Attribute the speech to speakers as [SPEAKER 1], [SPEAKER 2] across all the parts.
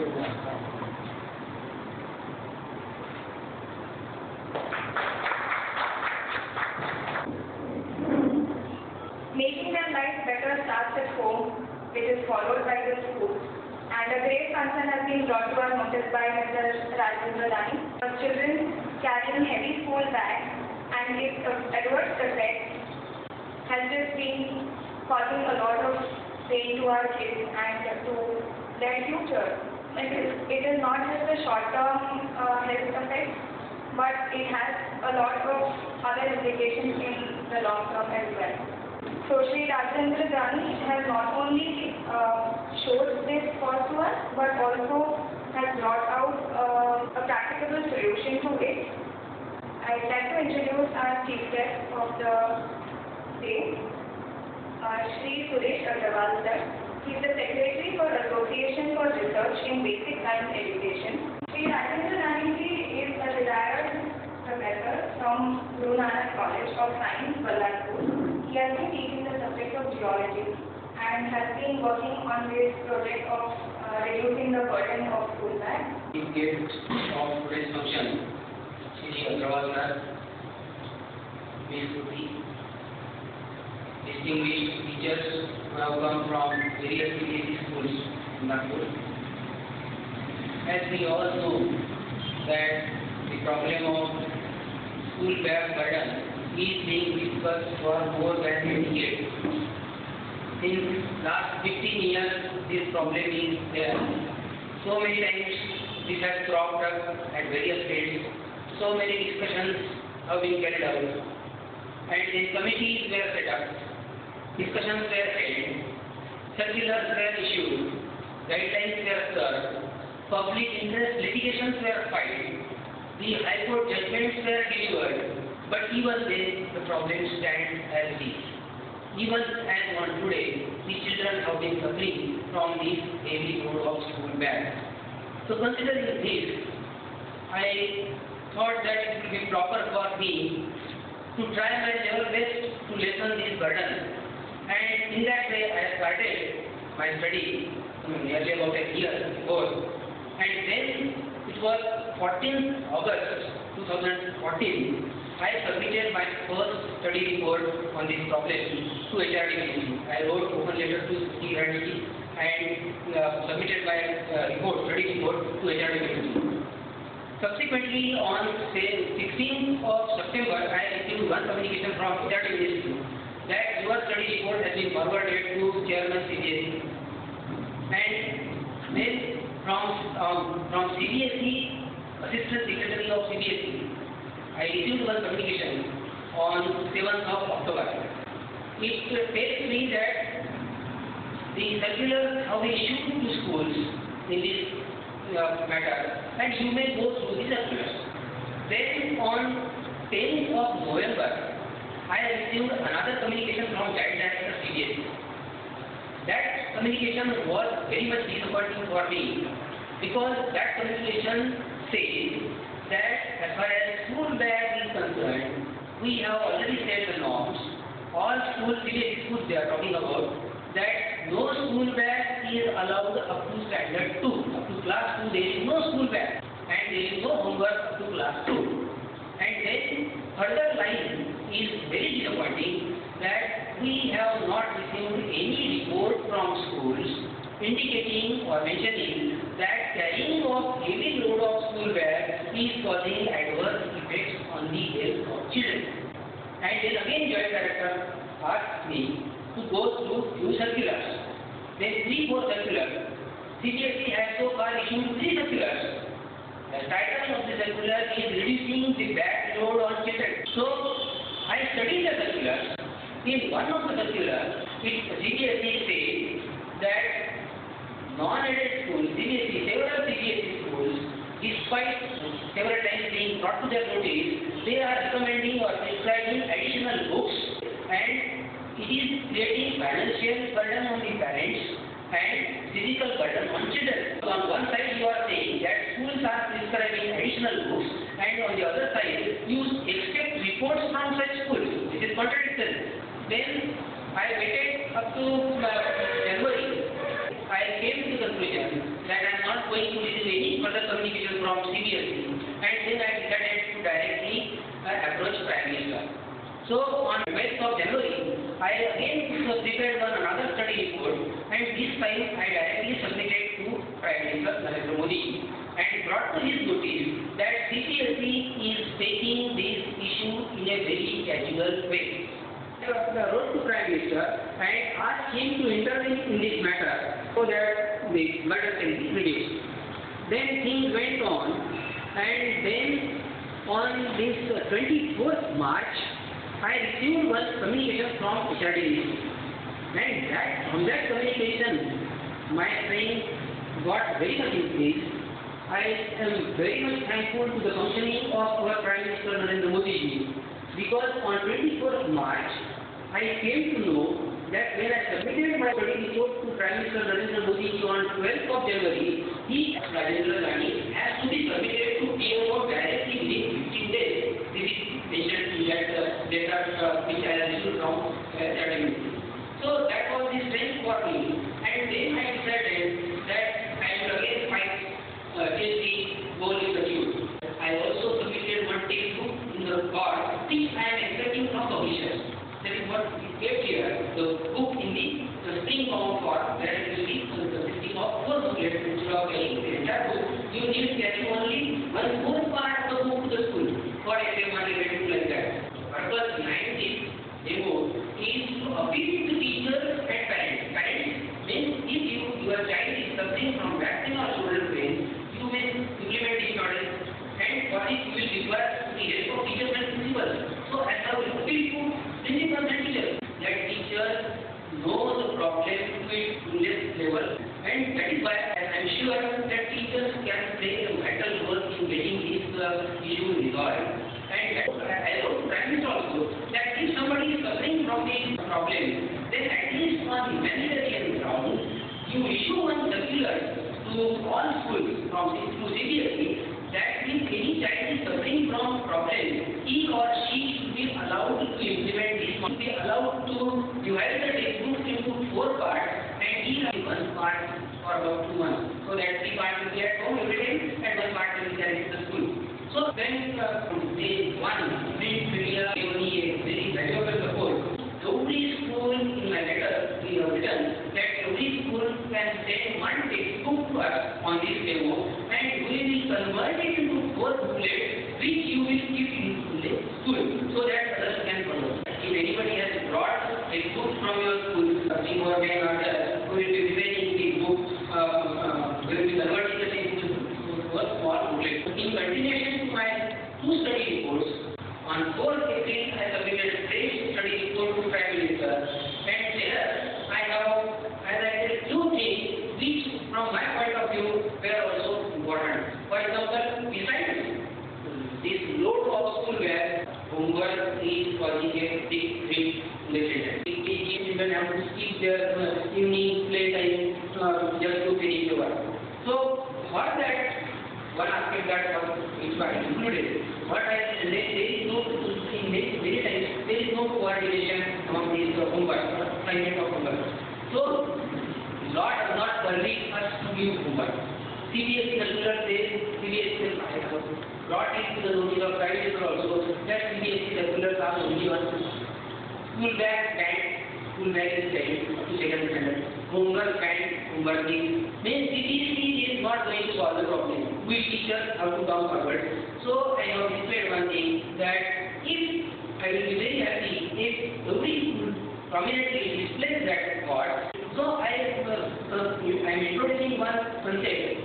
[SPEAKER 1] Making their life better starts at home, which is followed by the school. And a great concern has been brought to our notice by Mr. Rajendra Dani. Children carrying heavy school bags and its adverse effect has just been causing a lot of pain to our kids and to their future. It is not just a short-term health effect, but it has a lot of other implications in the long term as well. So Shri Rajendra Dani has not only showed this cause to us, but also has brought out a practicable solution to it. I'd like to introduce our chief guest of the day, Shri Suresh Agrawal sir. He is the Secretary for Association for Research in Basic Science Education. Shri Rajendra Dani is a retired professor from Guru Nanak College of Science, Ballarpur. He has been teaching the subject of geology and has been working on this project of reducing the burden of school bags.
[SPEAKER 2] The guest of today's function, Shri Agrawal sir, Ms. Suti, distinguished teachers who have come from various CBSE schools in Nagpur. As we all know that the problem of school bag burden is being discussed for more than a decade. Since last 15 years, this problem is there. So many times this has cropped up at various states. So many discussions have been carried out. And then committees were set up. Discussions were held. Circulars were issued. Guidelines were served. Public interest litigations were filed. The High Court judgments were delivered. But even then, the problem stands as it is. Even as on today, the children have been suffering from this heavy load of school bags. So considering this, I thought that it would be proper for me to try my level best to lessen this burden. And in that way, I started my study nearly about a year before. And then it was 14th August 2014. I submitted my first study report on this problem to Retd. I wrote open letter to Retd and submitted my study report to Retd. Subsequently, on say 16th of September, I received one communication from Retd that your study report has been forwarded to Chairman CBSE. And then from CBSE, Assistant Secretary of CBSE, I received one communication on 7th of October. It tells me that the circulars have been issued to schools in this matter, and you may go through the circulars. Then on 10th of November, I received another communication from Child Director CBSE. That communication was very much disappointing for me, because that communication says that as far as school bag is concerned, we have already set the norms. All schools, CBSE schools they are talking about, that no school bag is allowed up to standard 2. Up to class 2 there is no school bag, and there is no homework up to class 2. And then further line is very disappointing that we have not received any report from schools indicating or mentioning that carrying of heavy load of school bag is causing adverse effects on the health of children. And then again Joint Director asked me to go through few circulars. Then 3-4 circulars. CBSE has so far issued 3 circulars. The title of the circular is reducing the bag load on children. So I studied the circulars. In one of the circulars, CBSE says that non-aided schools, several CBSE schools, despite several times being brought to their notice, they are recommending or prescribing additional books, and it is creating financial burden on the parents and physical burden on children. So on one side you are saying that schools are prescribing additional books, and on the other side you expect reports from such schools. This is contradictory. Then I waited up to January. I came to the conclusion that I am not going to receive any further communication from CBSE, and then I decided to directly approach Prime Minister. So on 12th of January, I again prepared another study report, and this time I directly submitted to Prime Minister Narendra Modi, and brought to his notice that CBSE is taking this issue in a very casual way. I wrote to Prime Minister and asked him to intervene in this matter so that the matter can be reduced. Then things went on, and then on this 24th March, I received one communication from Retd, and from that communication, my brain got very much increased. I am very much thankful to the functioning of our Prime Minister Narendra Modi, because on 24th March, I came to know that when I submitted my study report to Prime Minister Narendra Modi on 12th of January, he, Rajendra Dani, has to be submitted to PMO directly within 15 days. This is mentioned in that data which I have received from Retd. So that was the strength for me, and then I decided that I will again fight till the goal is achieved. I also submitted one textbook in the court, which I am expecting from publishers. That is what is kept here, the book in the spring bound form, where it will be consisting of 4 booklets instead of getting the entire book. You need to carry only one more part of the book to the school for everyone related like that. The purpose behind this demo is to appeal to teachers and parents. Parents, means if your child is suffering from back pain or shoulder pain, you may implement this model, and for this you will require the help of teachers and principals. So I have appealed to principals and teachers, that teachers know the problem to its fullest level, and that is why I am sure that teachers can play a vital role in getting this issue resolved. And I wrote to Prime Minister also that if somebody is suffering from this problem, then at least on humanitarian ground, you issue one circular to all schools from to CBSE that if any child is suffering from problem, he or she should be allowed to implement this, should be allowed to divide the textbooks into 4 parts, and he has 1 part for about 2 months, so that 3 parts will be at home every day and 1 part will be carried to the school. So when day 1, media gave me a very valuable support. Every school in my letter we have written that every school can send 1 textbook to us on this demo, and we will convert it into 4 booklets which you will keep in the school so that others can follow. If anybody has brought textbooks from your school, something or may not, we will be preparing the book, we will be converting the textbook into a small booklet. In continuation to my 2 study reports, on 4th April I submitted a fresh study report to Prime Minister, and there I have highlighted 2 things which from my point of view were also important. For example, besides this load of schoolwork, homework is causing a big threat in the children. Children have to skip their evening playtime just to finish the work. So for that, one aspect that was included. What there is no, in many times, there is no coordination among these homework, assignment of homework. So, law does not permit us to give homework. CBSE circular says, CBSE brought it to the notice of Prime Minister also, that CBSE circulars are only on school bag is taken up to 2nd standard. Homework and homework means CBSE is not going to solve the problem. We teachers have to come forward. So I have declared one thing, that if I will be very happy if every school prominently displays that part. So I am introducing one concept,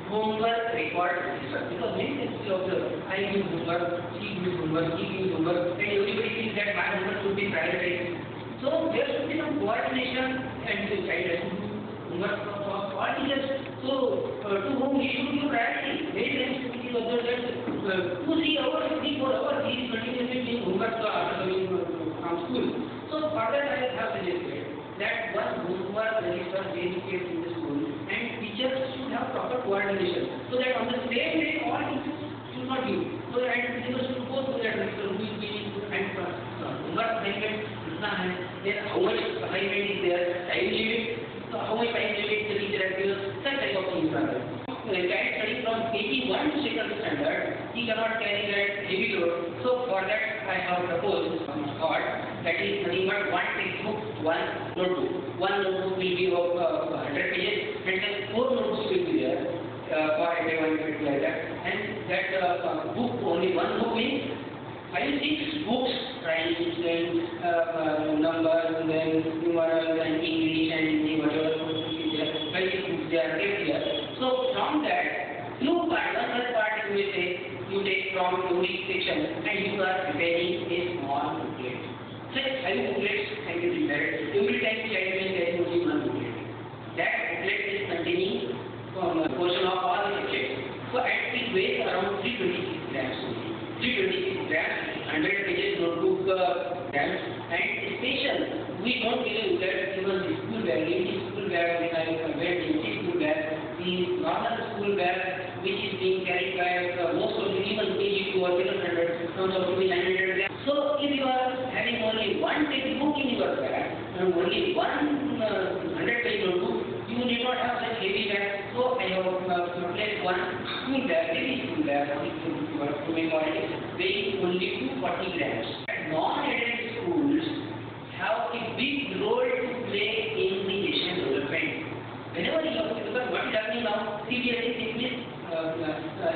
[SPEAKER 2] homework record system, because many times we observe, I give homework, she gives homework, he gives homework, and everybody thinks that my homework should be prioritized. So there should be some coordination, and the child has to do homework for all teachers. So to whom he should give priority. Many times it is observed that 2-3 hours, 3-4 hours he is continuously doing homework after coming from school. So for that I have suggested that one homework register is kept in the school, and teachers should have proper coordination, so that on the same day all teachers should not give. So and teachers should go through that register, who is giving and homework assignment. Then how much assignment is there, time limit, so how much time limit the teacher has given, such type of things are there. child studying from KG1 to second standard, he cannot carry that heavy load. So for that I have proposed thought that is nothing but one textbook, one notebook. One notebook will be of 100 pages and then 4 notebooks will be there for everyone like that. And that book, only one book means 5-6 books, rhymes and numbers and then numerals and English and whatever books is there. 5-6 books they are kept here. So from that, you part, another part you will say, you take from every section and you are preparing a small booklet. So 5 booklets can be prepared. Every time child will get only one booklet. That booklet is containing a portion of all the subjects. So it weighs around 326 grams. 326 grams, 100 pages notebook grams, and special. We don't believe that even the school bag, when I wear the school bag, the normal school bag which is being carried by most of the even KG2 or 700 comes out to be 900 grams. So if you are having only one textbook in your bag and only one 100-page notebook, you need not have such heavy bag. So I have placed one school bag, heavy school bag, to make it weighing only 240 grams. Non-aided schools have a big role to play in the nation development. Whenever you have, because what is happening now, CBSE is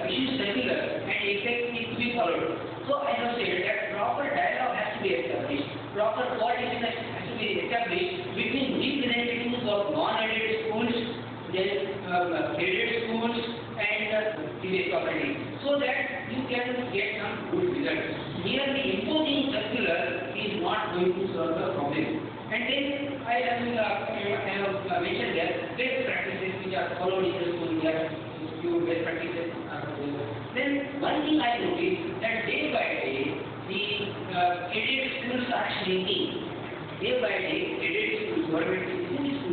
[SPEAKER 2] issues circular and effect is to be followed. So I have said that proper dialogue has to be established, proper coordination has to be established between representatives of non-aided schools, then aided schools and CBSE authority, so that you can get some good results. Merely imposing circular is not going to solve the problem. And then I have mentioned there best practices which are followed in the school here. Few best practices are there. Then one thing I noticed that day by day the aided schools are shrinking. Day by day aided schools, government schools,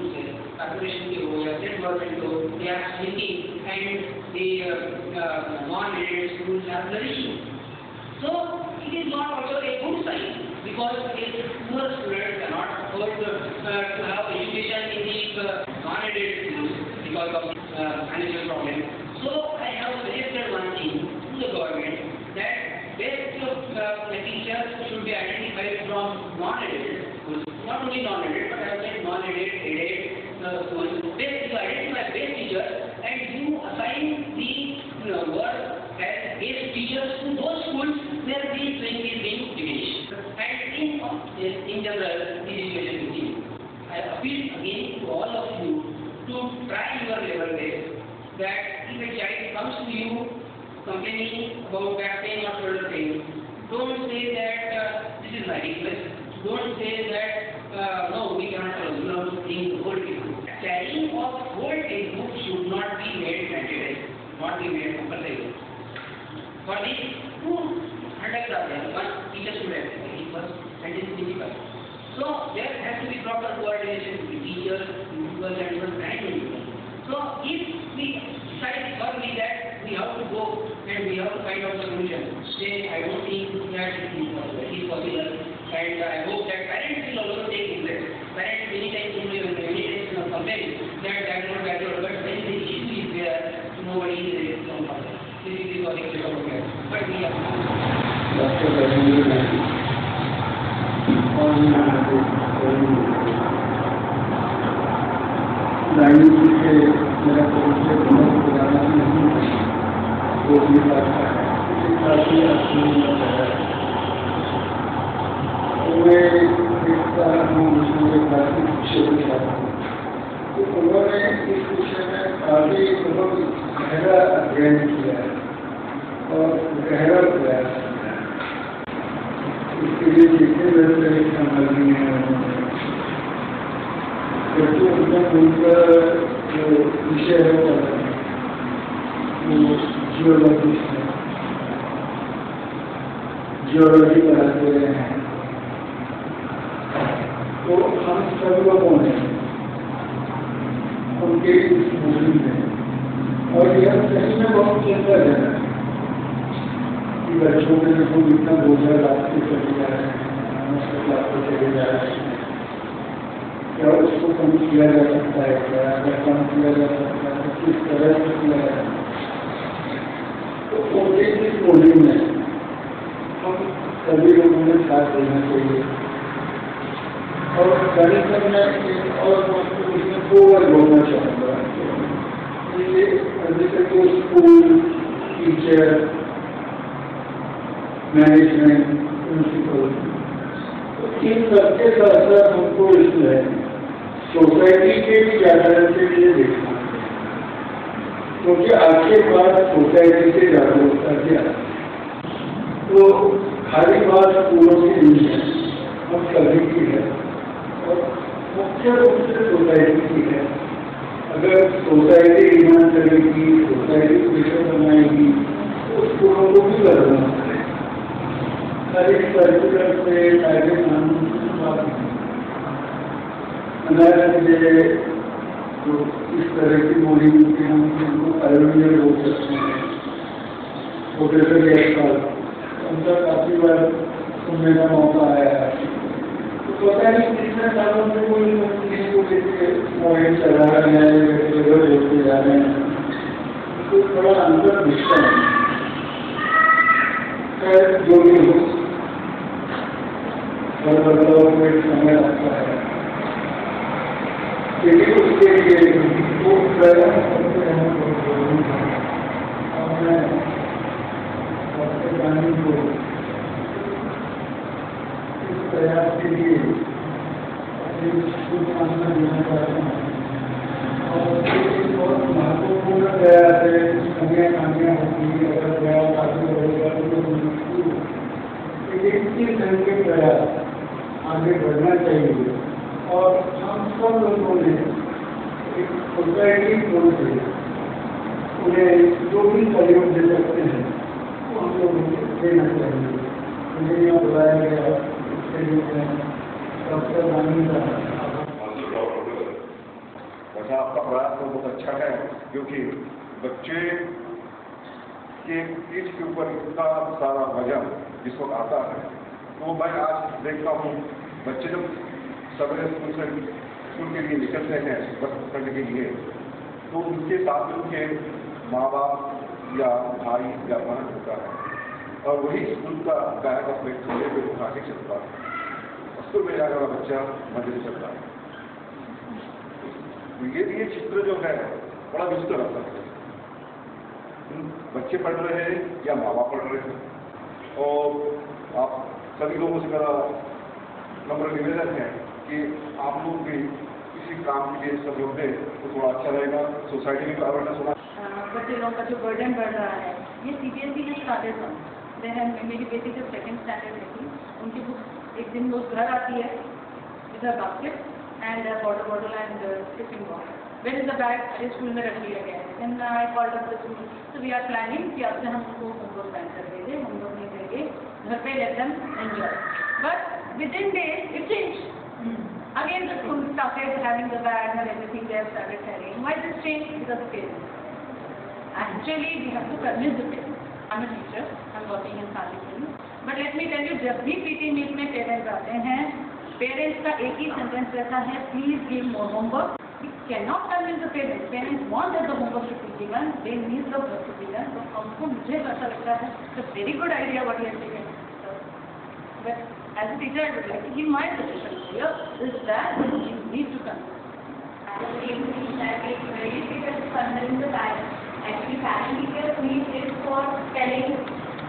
[SPEAKER 2] corporation ke ho ya state government ho, they are shrinking and the non-aided schools are flourishing. So it is not also a good sign, because a poor student cannot afford to have education in the non-aided schools because of financial problem. So I have suggested one thing to the government, that best teachers should be identified from non-aided schools, not only non-aided but I have said non-aided, aided schools. Best you identify best teachers and you assign the work as best teachers to those schools where the training is being diminished. And in general, the situation is seen. I appeal again to all of you to try your level best, that if a child comes to you complaining about back pain or shoulder pain, don't say that this is my weakness. Don't say that no, we cannot follow. You have to think whole textbook. Carrying of whole textbook should not be made mandatory, not be made compulsory. For these 2 handles are there, one teacher student, first and then principal. So there has to be proper coordination with teachers, principals and even management. So if we decide firmly that we have to go and we have to find out the solution, then I don't think that it is possible. And I hope that parents will also take interest. Parents many times complain that I am not backward, but when the issue is there, nobody is ready to come forward. This is the logic of it. But we have Dr. Rajendra Dani
[SPEAKER 3] राजनीति से मेरा परिचय बहुत पुराना नहीं है, वो भी बात है, काफी अच्छी बताया। तो मैं एक बार मुझे काफी विषय बताया, तो उन्होंने इस विषय में काफी बहुत गहरा अध्ययन किया और गहरा प्रयास किया। इसके लिए जितने लोग संबंधी हैं उन्होंने उनका जो विषय है वो जियोलॉजी पढ़ाते रहे हैं। तो हम सब लोगों ने उनके इस मूवी में, और यह सही में बहुत चिंताजनक है कि बच्चों के देखो इतना बोझा रास्ते चले जा रहे हैं, रास्ते चले जा रहे हैं, क्या उसको कम किया जा सकता है, क्या अगर कम किया जा सकता है किस तरह से किया है, तो उनकी बोली में हम सभी लोगों ने साथ देना चाहिए। और गणित में एक और इसमें 2 वर्ग होना चाहूँगा। ये अधिकतर स्कूल, टीचर, मैनेजमेंट, प्रिंसिपल, तो इन सबके साथ साथ हमको इसमें सोसाइटी के भी जागरण के लिए देखना है, क्योंकि आखिर बात सोसाइटी से जागरूकता क्या है। तो खाली बात स्कूलों की नहीं है, हम सभी की है और मुख्य रूप से सोसाइटी की है। अगर सोसाइटी ईमान करेगी, सोसाइटी विषय बनाएगी, तो स्कूलों को भी बदलना पड़ेगा। हर एक सर्कुलर से कायदे कानून की बात नहीं। तो इस तरह की बोली कि हम उनको पायनियर बोल सकते हैं, प्रोफेसर यशपाल, उनका काफी बार सुनने का मौका आया है। तो पता नहीं कितने सालों से कोई किसी को लेके मोहित चला रहे हैं, जगह लेके जा रहे हैं, तो थोड़ा अंतर दिखता है। खैर जो भी हो, हर बदलाव को एक समय लगता है, लेकिन उसके लिए वो प्रयास करते रहना बहुत जरूरी है। और मैं डॉक्टर दानी को इस प्रयास के लिए अपनी शुभकामना देना चाहता हूँ। और एक बहुत महत्वपूर्ण प्रयास है, कमियाँ होती है, अगर प्रयास आगे बढ़ेगा तो लेकिन इस ढंग के प्रयास आगे बढ़ना चाहिए। और हम सब लोगों ने एक सोसाइटी खोल के उन्हें जो भी सहयोग दे सकते हैं वो हम लोगों को देना चाहिए। मुझे यहाँ बुलाया गया, इसके लिए डॉक्टर दानी का
[SPEAKER 4] वैसा आपका प्रयास तो बहुत अच्छा है, क्योंकि बच्चे के पीठ के ऊपर इतना सारा वजन जिसको आता है, तो मैं आज देखता हूँ बच्चे जब सवेरे स्कूल के लिए निकलते हैं बस पकड़ने के लिए, तो उनके साथ उनके माँ बाप या भाई या बहन होता है, और वही स्कूल का बैग अपने खंभे पे उठा के चलता है। स्कूल में जाने वाला बच्चा मजे से चलता है। तो ये चित्र जो है बड़ा विचित्र लगता है। बच्चे पढ़ रहे हैं या माँ बाप पढ़ रहे हैं, और आप सभी लोगों से मेरा नम्र निवेदन है कि आप लोग भी किसी काम के लिए सहयोग दें तो थोड़ा अच्छा रहेगा। सोसाइटी में अवेयरनेस होना।
[SPEAKER 1] बच्चे लोगों का जो बर्डन बढ़ रहा है, ये CBSE ने स्टार्टेड था। मेरी बेटी जब 2nd स्टैंडर्ड में थी, उनकी बुक एक दिन वो घर आती है with a basket and water bottle and tiffin box. Where is the bag? अरे स्कूल में रख लिया गया है। Then I called up the school, so we are planning कि आपसे हम उनको होमवर्क बैन कर देंगे, हम लोग नहीं देंगे, घर पे let them enjoy. But within days it changed. Again the school started having the bag and everything, they have started carrying. Why this change? Because of parents. Actually we have to convince the parents. I'm a teacher, I'm working in Sanjay, but let me tell you, जब भी PT meet में parents आते हैं, parents का एक ही sentence रहता है, please give more homework. We cannot convince the parents. Parents want that the homework should be given, they need the work to be done. तो हमको मुझे ऐसा लगता है it's a very good idea what you are saying. But as a teacher, I would like to give my suggestion here is that you need to consider. It's very difficult to convince the parents. Actually, parent teachers need it for telling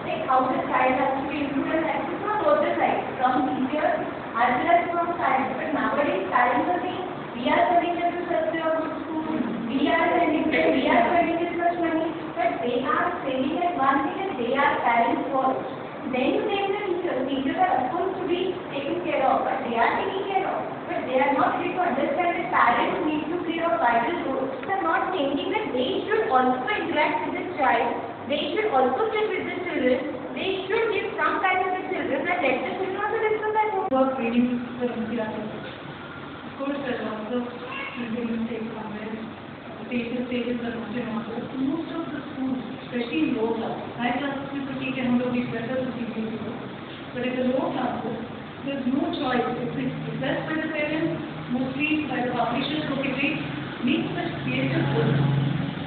[SPEAKER 1] like how the child has to be influenced. Actually, from both the sides, from teachers as well as from parents. But nowadays, parents are saying we are sending them to such a good school, we are sending them, we are spending this much money, but they are saying that one thing that they are parents first. Then you take the teachers are supposed to be taken care of, but they are taking care of. But they are not ready to understand that parents need to play a vital role. They are not thinking that they should also interact with the child, they should also sit with the children, they should give some time to the children and let the children also discuss at home. Work reading the of course there are also mistakes somewhere. Stages are not in order. Most of the schools, especially in low class, high class में तो ठीक है, हम लोग एक better CBSE हो, but in the low classes, there's no choice. It's request by the parents, mostly by the publishers, okay, please make such creative books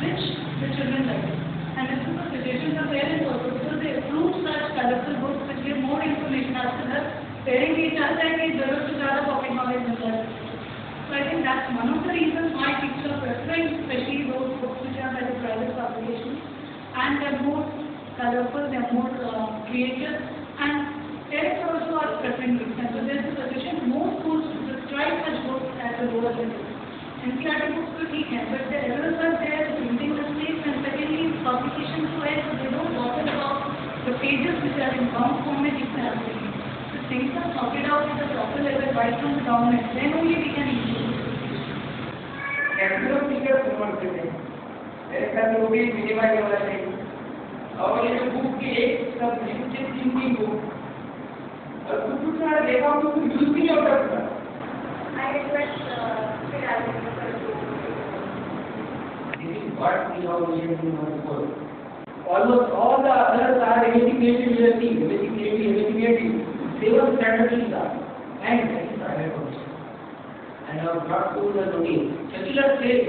[SPEAKER 5] which the children like. And this is the suggestion of parents also, because they approve such colorful books which give more information as to the parent की चाहता है कि जरूरत से ज़्यादा pocket knowledge मिल जाए. So I think that's one of the reasons why teachers are preferring especially those books which are by the private publications, and they're more colorful, they're more creative, and parents also are preferring it. And so there's a suggestion more schools to prescribe such books at the lower level. NCERT books तो ठीक है, but the errors are there, the printing mistakes, and secondly publications so they don't bother about the pages which are in bound format if they are written. So things are sorted out at the proper level right from the government, then only we can improve.
[SPEAKER 6] Capture teacher समझते थे, ऐसा तो भी minimise होना चाहिए. और ये book की एक सब लिमिटेड 3 बुक, और कुछ सारा देखा तो यूज भी नहीं होता था.
[SPEAKER 1] I request Rajendra
[SPEAKER 6] This is what we have mentioned in our course. Almost all the others are investigative learning, investigative. They were standardly done, and that is private also. And I have brought to the notice. Circular says,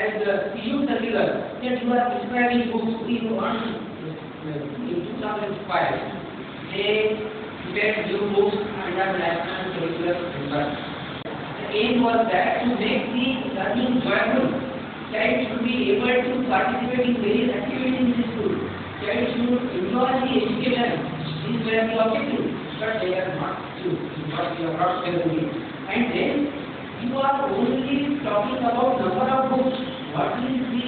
[SPEAKER 6] as the EU circular, that you are prescribing books in 2005. They prepared new books under national curricular framework. The aim was that to make the learning joyful. Child should be able to participate in various activities in the school. Child should enjoy the education. These were the objectives, but they are not true. What we are not doing. And then you are only talking about number of books. What is the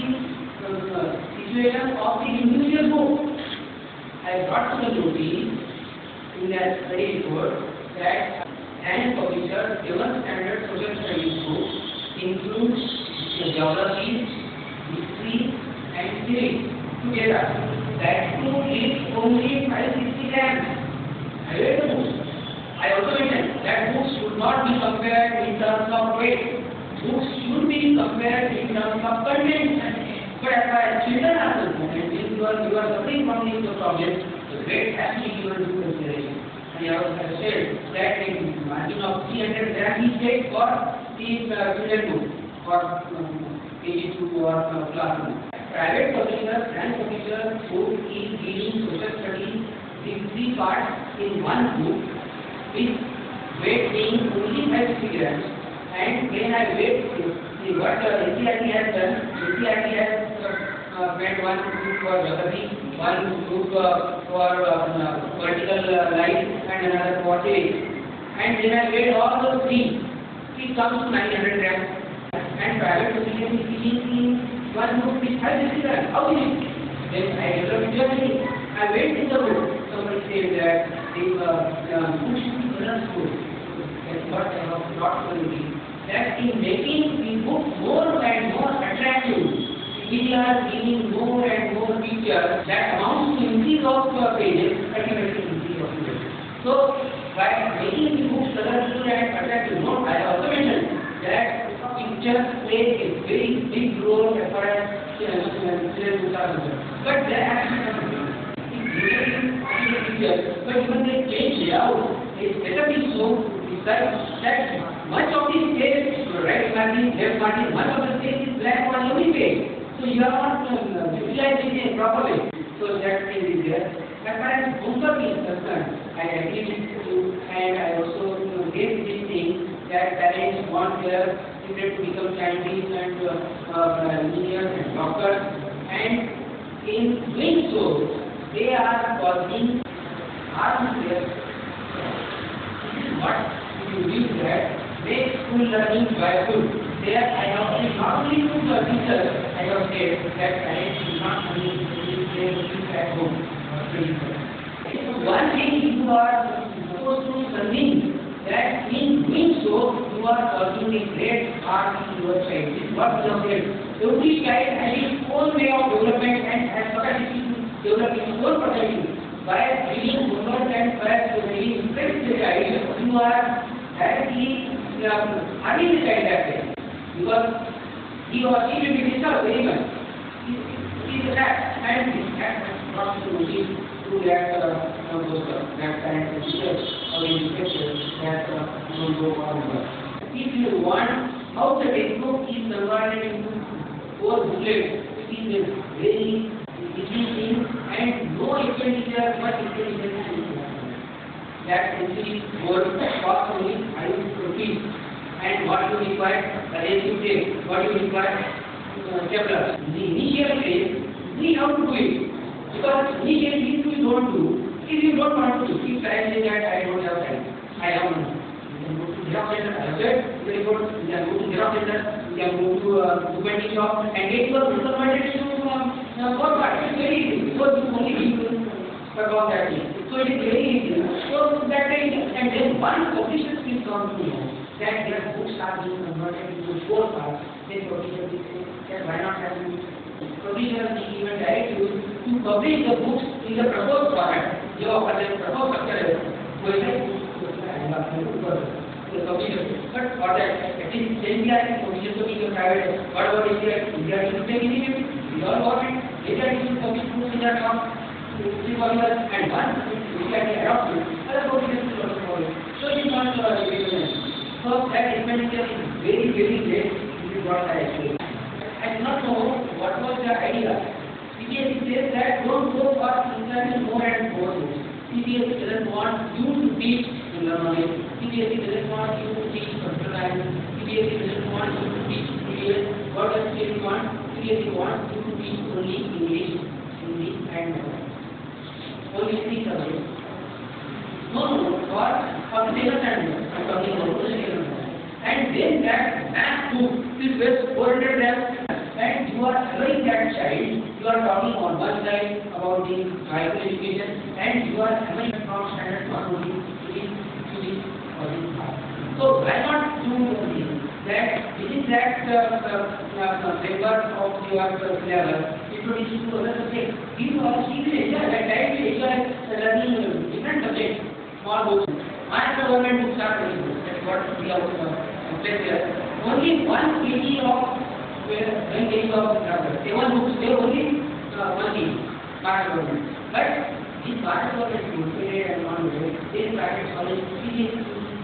[SPEAKER 6] situation of the individual book? I brought to the notice in that study report that an publisher given standard social studies book includes geography, history, and civics together. That book is only 560 grams. I read the book. I also mentioned that books should not be compared in terms of weight. Books should be compared in terms of content. But as far as children are concerned, and you are suffering from these problems, the weight has to be given due consideration. And I have said that in margin of 300 grams each day for the children book, for KG2 or classroom. Private publishers and publishers who is giving social studies in 3 parts in one book, with weight being only 560 grams, and when I weigh what NCERT has done, NCERT has made one group for geography, one group for vertical line, and another for civics. And when I weigh all those 3, it comes to 900 grams. And private publication is giving in one book with 560 grams. How is it? Then I developed geography. I went in the book. Somebody said that the book should be understood. That's what I have brought to the that in making the book more and more attractive, we are giving more and more features that amounts to increase of pages, ultimately increase of pages. So, by making the book colorful and attractive, I also mentioned that pictures play a very big role as far as children books are concerned. But there has to be something. But even they change layout, they better be so precise that much of the space, right margin, left margin, much of the space is blank on every page. So you are not utilizing it properly. So that thing is there. As far as homework is concerned, I agree with you, and I also raise this thing that parents want their children to become scientists and engineers and doctors, and in doing so, they are causing harm to their. This is what you do that. Make school learning joyful. There I have not only to the teachers, I have said that parents should not only play things at home. One thing you are supposed to learn that in doing so, you are causing a great harm to your child. This is what we have said. Every child has its own way of development and has capacity to develop its own potential. By giving homework and by giving stress to the child, you are directly harming the child that way. Because he or she will be disturbed very much. He is attacked, and this act has brought to notice through that parents and teachers or educators that don't go on. If you want how the textbook is converted into 4 booklets, receive is very easy thing and no expenditure, much expenditure. That actually was cost only 5 rupees. And what you require, the rate you take, what you require, stapler. In the initial phase, we have to do it. Because initially, if you don't do, if you don't want to do, if I say that I don't have time, I have money. You can go to Xerox center, I said, you can go to Xerox center, you can go to printing shop and get your converted to format. It's very easy because you only need to perform that thing. So it is very easy. So that way, and then one official will come to know that their books are being converted into 4 parts. Then official will say that why not have you provisional even direct you to publish the books in the proposed format. जो अपन proposed structure है, वो है but for that, at least then we are in provision to be private. Whatever is there, we are to take it. We all want it. Later it will publish books in that form. And once we can adopt it, other provisions will also follow. So it is not so that expenditure is very, very less. This is what I explained. I do not know what was the idea. CBSE says that don't go for international more and more. CBSE doesn't want you to teach in Learning. CBSE doesn't want you to teach computer science. CBSE doesn't want you to teach EVS. What does CBSE want? CBSE wants you to teach only English, Hindi and only 3 subjects. No, for the data science, I'm talking about the data science. And then that math book is worth 400 grams. And you are having that child, you are talking on one side about the higher education, and you are having from standard 1 only to the so why not do this? That within that framework of your syllabus, introduce to other subjects. You are seeing that time you are learning different subjects, small books. My government books are very good. That's what we are saying here. Only 1 kg of 1 kg of grammar. 7 books, they only 1 kg. My government. But these private government schools, and non-government, they private college,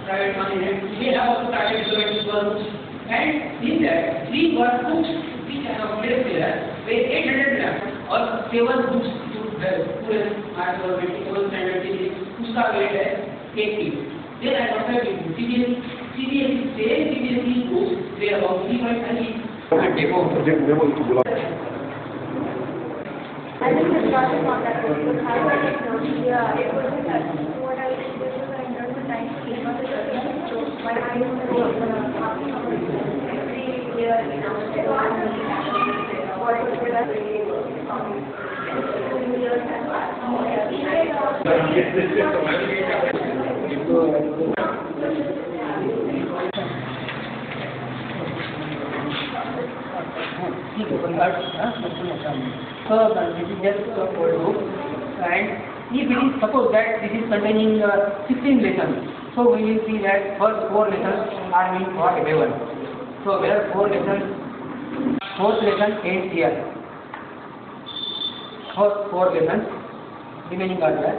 [SPEAKER 6] private management, they have also private government books. And in that, 3 workbooks which I have placed there, weigh 800 grams or 7 books to पूरे my government, 7 standard degree, उसका weight है 8 kg. Then I compare with CBSE books, they are about 3.5 demo.
[SPEAKER 1] I think the starting on that was high technology. Yeah, it was what I did was I learned the time to keep up the learning. So my mind was happy every year, you know, what was the last 2 years and
[SPEAKER 6] So this is just a code book, and if it is suppose that this is containing 16 lessons, so we will see that first 4 lessons are meant for everyone. So where 4 lessons, 4th lesson ends here. First 4 lessons remaining are there.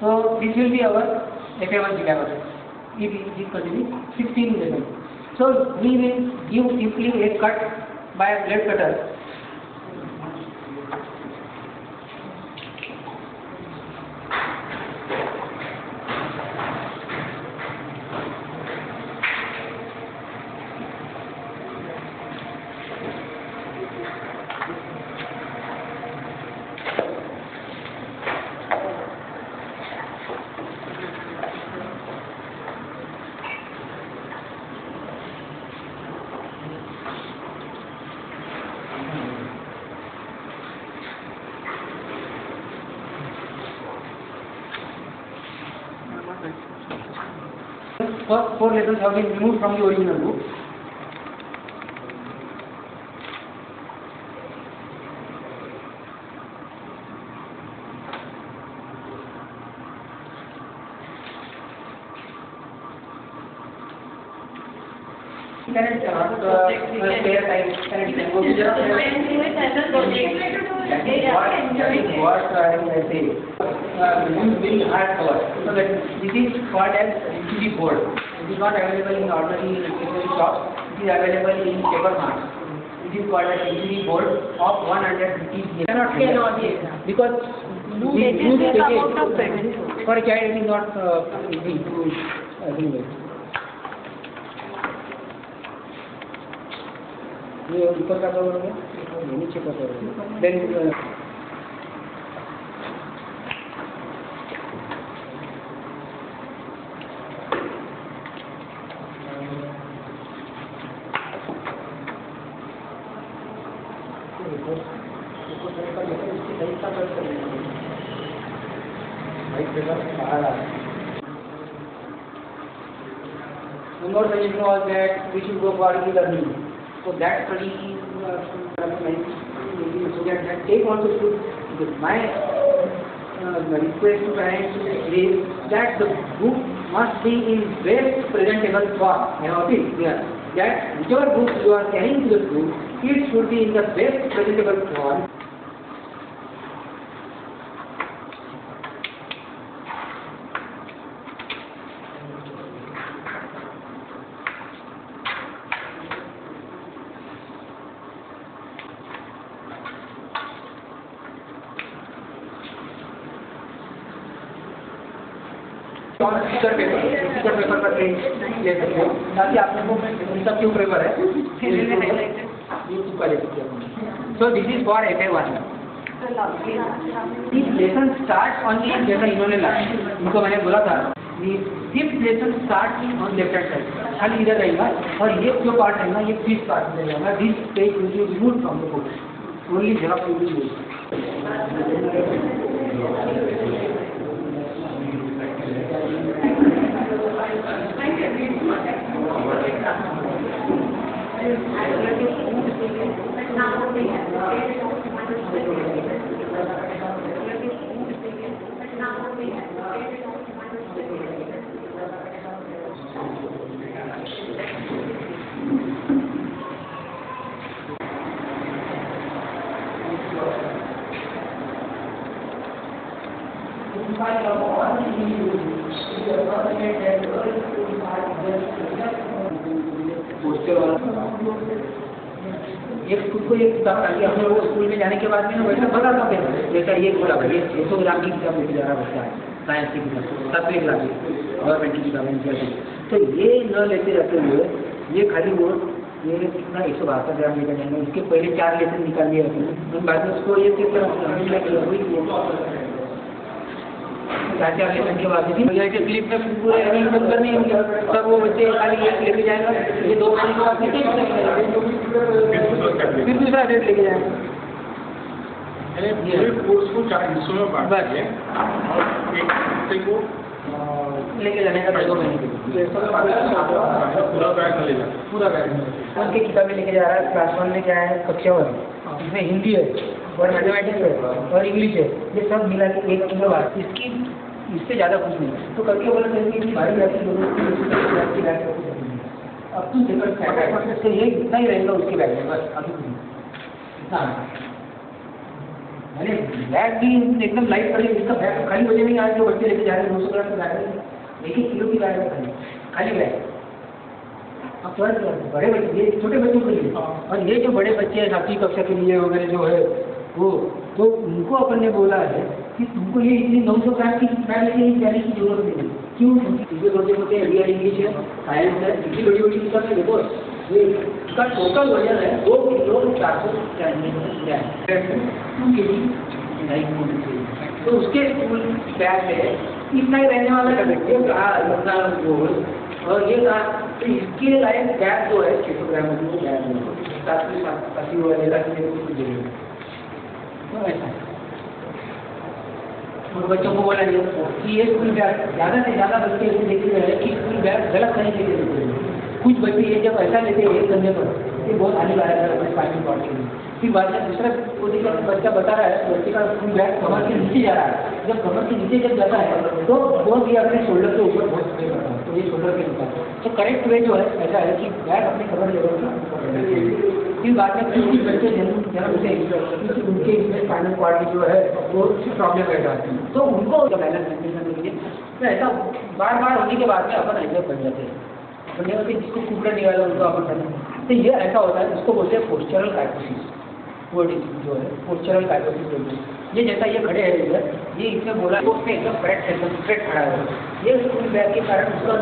[SPEAKER 6] So this will be our FA1 syllabus. If it is containing 16 lessons. So we will give simply a cut by a blade cutter. First 4 lessons have been removed from the original book. Spare time. What I say. Use very hard cover. So that this is called as LCD board. It is not available in ordinary stationery shops. It is available in paper marts. It is called as entry board of 150
[SPEAKER 5] Cannot be.
[SPEAKER 6] because
[SPEAKER 5] No,
[SPEAKER 6] we
[SPEAKER 5] it is
[SPEAKER 6] use
[SPEAKER 5] the
[SPEAKER 6] pages.
[SPEAKER 5] amount of payment.
[SPEAKER 6] For a child, it is not easy to assimilate. ये ऊपर का cover हो गया, ये नीचे का cover हो गया. Then one more suggestion was that we should go for e-learning. So that study is so that take also should. My request to parents is that the book must be in best presentable form. That whichever book you are carrying to the school, it should be in the best presentable form. Sticker paper पर print ले सकते हो ताकि आप लोगों को सब क्यों पेपर है ये चुका ले सकते हो. So this is for FA1. This lesson start only जैसा इन्होंने इनको मैंने बोला था fifth lesson start on left hand side खाली इधर रहेगा और ये जो पार्ट रहेगा ये फिफ्थ पार्ट में रहेगा. This page will be removed from the book only xerox will be used. एक खुद को एक किताब ताकि अपने वो स्कूल में जाने के बाद में वैसा बता सकते हैं जैसा ये खुला भाई ये 100 ग्राम की किताब लेके जा रहा बच्चा है साइंस की किताब 7वें क्लास की गवर्नमेंट की किताब. तो ये न लेते रहते हुए ये खाली वो ये कितना 172 ग्राम लेकर जाएंगे. उसके पहले 4 लेसन निकाल दिए रहते हैं बाद में उसको ये किस तरह 4 लेसन के बाद के क्लिप में पूरे रनिंग बंद करनी होंगे तब वो बच्चे खाली एक लेके जाएगा. ये 2 महीने के बाद फिर दूसरा रेट लेके जाएगा.
[SPEAKER 7] पूरे कोर्स को 4 हिस्सों में बांट दिया और एक हफ्ते को
[SPEAKER 6] लेके जाने का 2 महीने
[SPEAKER 7] पूरा बैग ले जाए
[SPEAKER 6] पूरा बैग उनकी किताबें लेके जा रहा है. क्लास 1 में क्या है कक्षा 1 इसमें हिंदी है और मैथमेटिक्स है और इंग्लिश है. ये सब मिला के 1 किलो बात इसकी इससे ज़्यादा कुछ नहीं. तो करके बोला चाहिए कि भारी जाती है अब तुम देखो तो ये इतना ही रहेगा उसके बैग में बस अभी इतना मैंने बैग भी एकदम लाइट पड़ी. इसका बैग खाली वजह नहीं आज जो बच्चे लेके जा रहे हैं 200 ग्राम का बैग 1 किलो की बैग है खाली बैग. अब थोड़ा बड़े बच्चे ये छोटे बच्चों के लिए और ये जो बड़े बच्चे हैं 7वीं कक्षा के लिए वगैरह जो है वो तो उनको अपन ने बोला है कि तुमको ये इतनी 900 ग्राम की बैग लेके जाने की जरूरत नहीं है. क्यों? क्योंकि छोटे छोटे रियल इंग्लिश है साइंस है इतनी बड़ी बड़ी किताब है. देखो ये इसका टोटल वजन है 2 किलो 400 तो उसके स्कूल बैग में इतना ही रहने वाला है. और ये कहा तो इसके लायक बैग जो है 600 ग्राम की वो बैग नहीं ताकि वो लेगा कि मेरे को कुछ देंगे तो ऐसा और बच्चों को बोला कि ये स्कूल बैग ज़्यादा से ज़्यादा बच्चे देखे गए हैं कि स्कूल बैग गलत नहीं लेके देते हैं. कुछ बच्चे ये जब ऐसा लेते हैं एक कंधे पर ये बहुत हानिकारक है अपने पानी पॉट के लिए. फिर बाद में दूसरा पोजीशन बच्चा बता रहा है बच्चे का स्कूल बैग कमर के नीचे जा रहा है. जब कमर के नीचे जब जाता है तो बहुत ही अपने शोल्डर के ऊपर बहुत स्प्रे करता है. तो ये शोल्डर के ऊपर तो करेक्ट वे जो है ऐसा है कि बैग अपने कमर लेवल का. फिर बाद में कुछ बच्चे जन्म से उनके इसमें स्पाइनल कॉर्ड जो है वो प्रॉब्लम रहता है तो उनको बैलेंस मेंटेन करने के लिए तो ऐसा बार बार होने के बाद में अपन ऐसे बन जाते हैं. जिसको कुकड़ा निकाला उनको अपन तो ये ऐसा होता है, इसको बोलते हैं पोस्चरल काइकोसिस, वर्ड जो है पोस्चरल काइकोसिस बोलते हैं। ये जैसा ये खड़े हैं इधर, ये इसने बोला तो उसमें एकदम स्ट्रेट खड़ा है, ये फुल बैक के कारण उसका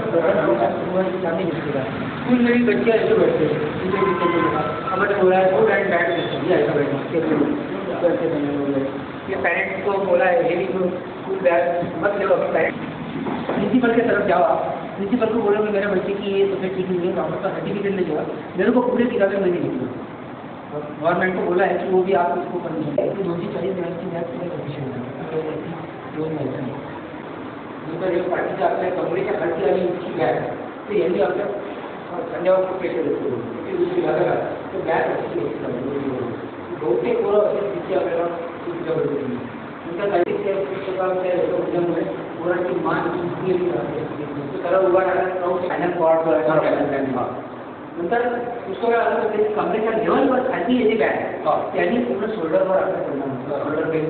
[SPEAKER 6] सामने निकलेगा। स्कूल में भी बच्चे ऐसे बैठते हैं, अब मैंने बोला है गुड एंड बैड ये ऐसा बैठना, ये पेरेंट्स को बोला है ये भी स्कूल बैग मत लो अभी पेरेंट्स प्रिंसिपल की तरफ जाओ, आप प्रिंसिपल को बोलोगे मेरे बच्चे की ये सबसे ठीक नहीं है, वहाँ का सर्टिफिकेट ले जाओ, मेरे को पूरे किताबें मैंने लिखी। गवर्नमेंट को बोला है कि वो भी आप उसको करनी है, 240 मैथ की कंडीशन है, एक पार्टी का आपल्या कमरेच्या खालची आणि उंची बॅग, तर यांनी आपल्या खांद्यावर पेशे देतो तो बॅग अशी बहुतेक पोरं असे तिथे आपल्याला तुमच्या साहित्य पुस्तकांच्या याच्यामुळे पोरांची मान उंचलेली राहते, त्याला उभा राहण्यात फायनल पॉट नंतर पुस्तकाला आलं तर त्याची कमरेच्या लेवलवर खाली येते बॅग त्यांनी पूर्ण शोल्डरवर आपल्या शोल्डर पेन